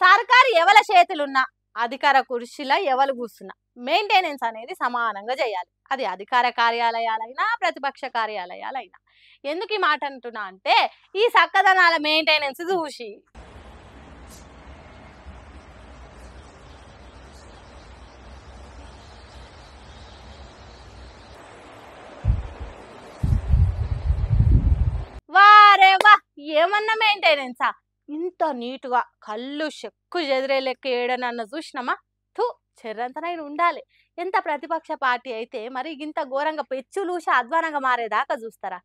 సర్కారు ఎవల చేతులున్నా అధికార కుర్చీల ఎవరు కూర్చున్నా మెయింటెనెన్స్ అనేది సమానంగా చేయాలి. అది అధికార కార్యాలయాలైనా ప్రతిపక్ష కార్యాలయాలైనా. ఎందుకు ఈ మాట అంటున్నా అంటే ఈ చక్కదనాల మెయింటెనెన్స్ చూసి వారే వా ఏమన్నా మెయింటెనెన్సా ఇంత నీటుగా కళ్ళు చెక్కు చెదిరే లెక్క ఏడనన్న చూసినామా థూ చెర్రంతనైనా ఉండాలి. ఎంత ప్రతిపక్ష పార్టీ అయితే మరి ఇంత ఘోరంగా పెచ్చులూసి అధ్వానంగా మారేదాకా చూస్తారా?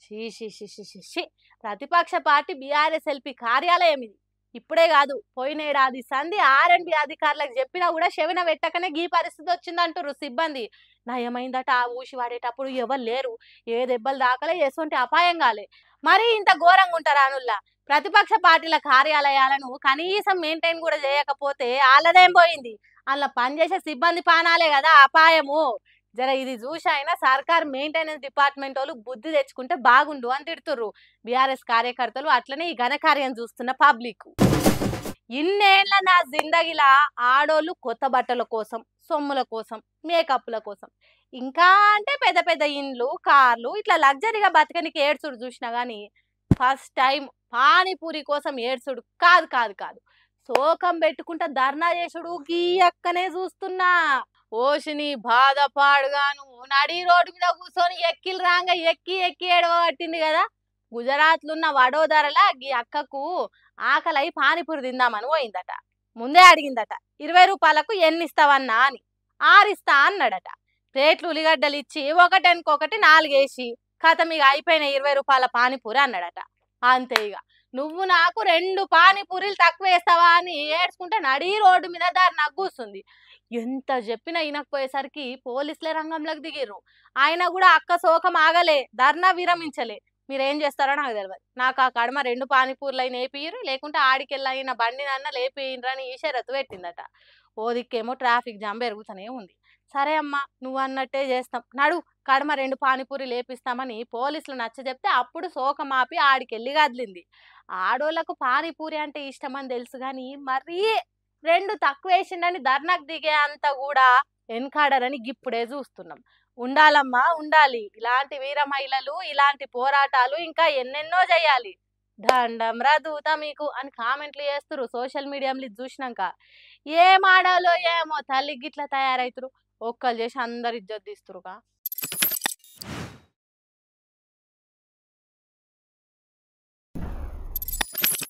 She she she she she she. ప్రతిపక్ష పార్టీ బీఆర్ఎస్ఎల్పి కార్యాలయం ఇది. ఇప్పుడే కాదు పోయిన ఏడాది సంధి ఆర్ఎండ్బి అధికారులకు చెప్పినా కూడా చెవిన పెట్టకనే గీ పరిస్థితి వచ్చిందంటారు సిబ్బంది. నయమైందట ఆ ఊసి వాడేటప్పుడు ఎవరు లేరు, ఏ దెబ్బలు దాకలే, ఎటువంటి అపాయం కాలే. మరి ఇంత ఘోరంగా ఉంటారా అనుల్లా? ప్రతిపక్ష పార్టీల కార్యాలయాలను కనీసం మెయింటైన్ కూడా చేయకపోతే ఆళ్ళదేం పోయింది, అలా పనిచేసే సిబ్బంది పానాలే కదా అపాయము. జర ఇది చూసి అయినా సర్కార్ మెయింటెనెన్స్ డిపార్ట్మెంట్ వాళ్ళు బుద్ధి తెచ్చుకుంటే బాగుండు అని తిడుతుర్రు బీఆర్ఎస్ కార్యకర్తలు, అట్లనే ఈ ఘనకార్యం చూస్తున్న పబ్లిక్. ఇన్నేళ్ల నా జిందగీలా ఆడోళ్ళు కొత్త బట్టల కోసం, సొమ్ముల కోసం, మేకప్ల కోసం, ఇంకా అంటే పెద్ద పెద్ద ఇండ్లు, కార్లు, ఇట్లా లగ్జరీగా బతకనికి ఏడ్చుడు చూసినా గానీ ఫస్ట్ టైం పానీపూరి కోసం ఏడ్చుడు కాదు కాదు కాదు, శోకం పెట్టుకుంటా ధర్నా చేసుడు గీయక్కనే చూస్తున్నా. ఓషిని బాధపాడుగాను నడి రోడ్డు మీద కూర్చొని ఎక్కిలు రాంగ ఎక్కి ఎక్కి ఏడవబట్టింది కదా. గుజరాత్లో ఉన్న వడోదరల గీ అక్కకు ఆకలై పానీపూరి తిందామని పోయిందట. ముందే అడిగిందట 20 రూపాయలకు ఎన్ని ఇస్తావన్నా అని. 6 ఇస్తా అన్నాడట. ప్లేట్లు ఉల్లిగడ్డలు ఇచ్చి ఒకటెనుకొకటి 4 వేసి కథ మీకు అయిపోయిన 20 రూపాయల పానీపూరి అన్నాడట. అంతే ఇక నువ్వు నాకు 2 పానీపూరీలు తక్కువ వేస్తావా అని ఏడ్చుకుంటే నడి రోడ్డు మీద దారి నగ్గుస్తుంది. ఎంత చెప్పినా వినకపోయేసరికి పోలీసులే రంగంలోకి దిగిర్రు. ఆయన కూడా అక్క శోకం ఆగలే, ధర్నా విరమించలే. మీరేం చేస్తారో నాకు తెలియదు, నాకు ఆ కడమ 2 పానీపూర్లు అయినా వేపియ్యరు, లేకుంటే ఆడికెళ్ళైన బండి నన్న లేపియ్యరని ఈ షరతు పెట్టిందట. ఓ దిక్కేమో ట్రాఫిక్ జామ్ పెరుగుతూనే ఉంది. సరే అమ్మా నువ్వు అన్నట్టే చేస్తాం, నడు కడమ 2 పానీపూరి లేపిస్తామని పోలీసులు నచ్చజెప్తే అప్పుడు శోకం ఆపి ఆడికెళ్ళి కదిలింది. ఆడోళ్లకు పానీపూరి అంటే ఇష్టమని తెలుసు కానీ మరీ 2 తక్కువ వేసిండని ధర్నాకు దిగే అంత కూడా వెనకాడరని ఇప్పుడే చూస్తున్నాం. ఉండాలమ్మా ఉండాలి, ఇలాంటి వీర మహిళలు, ఇలాంటి పోరాటాలు ఇంకా ఎన్నెన్నో చేయాలి. దండం రదూత మీకు అని కామెంట్లు చేస్తురు సోషల్ మీడియాలో చూసినాక. ఏం ఆడాలో ఏమో తల్లి గిట్లా తయారైతురు, ఒక్కరు చేసి అందరు ఇజ్జత్ తీస్తురుగా.